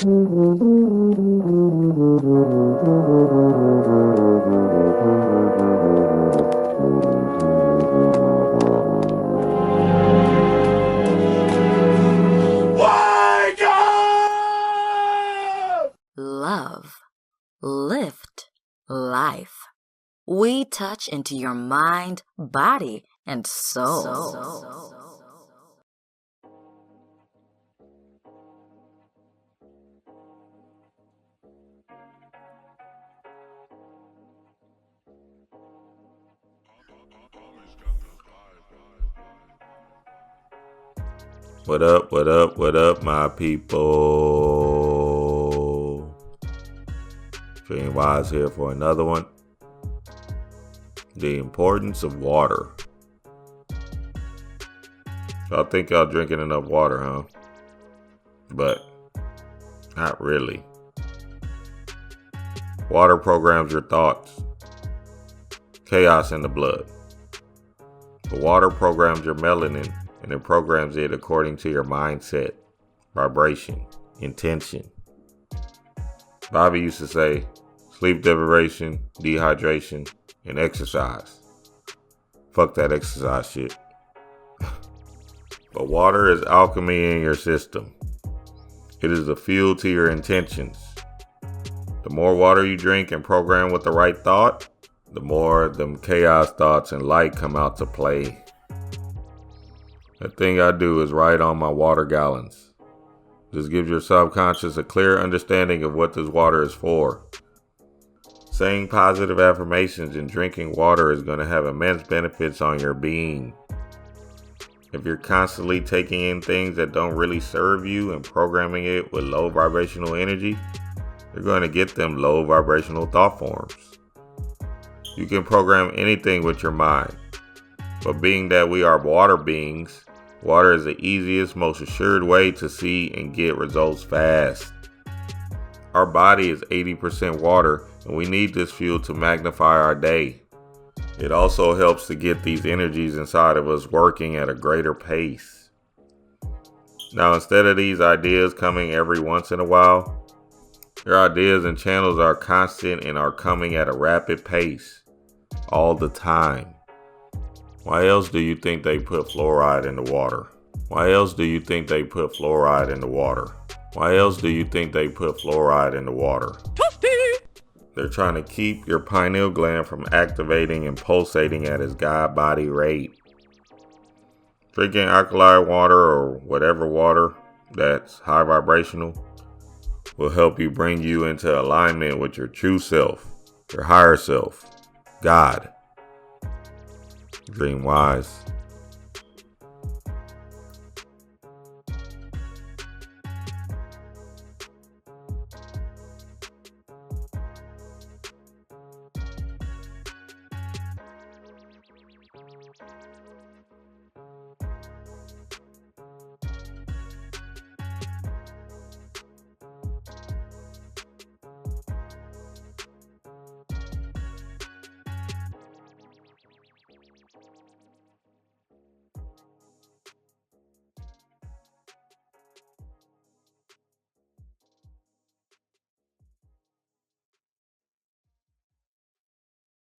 Wake up! Love, lift, life. We touch into your mind, body, and soul. What up, what up, what up, my people? Dream Wise here for another one. The importance of water. Y'all think y'all drinking enough water, huh? But not really. Water programs your thoughts. Chaos in the blood. The water programs your melanin, and it programs it according to your mindset, vibration, intention. Bobby used to say, sleep deprivation, dehydration, and exercise. Fuck that exercise shit. But water is alchemy in your system. It is the fuel to your intentions. The more water you drink and program with the right thought, the more them chaos thoughts and light come out to play. The thing I do is write on my water gallons. This gives your subconscious a clear understanding of what this water is for. Saying positive affirmations and drinking water is going to have immense benefits on your being. If you're constantly taking in things that don't really serve you and programming it with low vibrational energy, you're going to get them low vibrational thought forms. You can program anything with your mind, but being that we are water beings, water is the easiest, most assured way to see and get results fast. Our body is 80% water, and we need this fuel to magnify our day. It also helps to get these energies inside of us working at a greater pace. Now, instead of these ideas coming every once in a while, your ideas and channels are constant and are coming at a rapid pace, all the time. Why else do you think they put fluoride in the water? Why else do you think they put fluoride in the water? Why else do you think they put fluoride in the water? They're trying to keep your pineal gland from activating and pulsating at its God body rate. Drinking alkaline water or whatever water that's high vibrational will help you bring you into alignment with your true self, your higher self, God. Dream wise.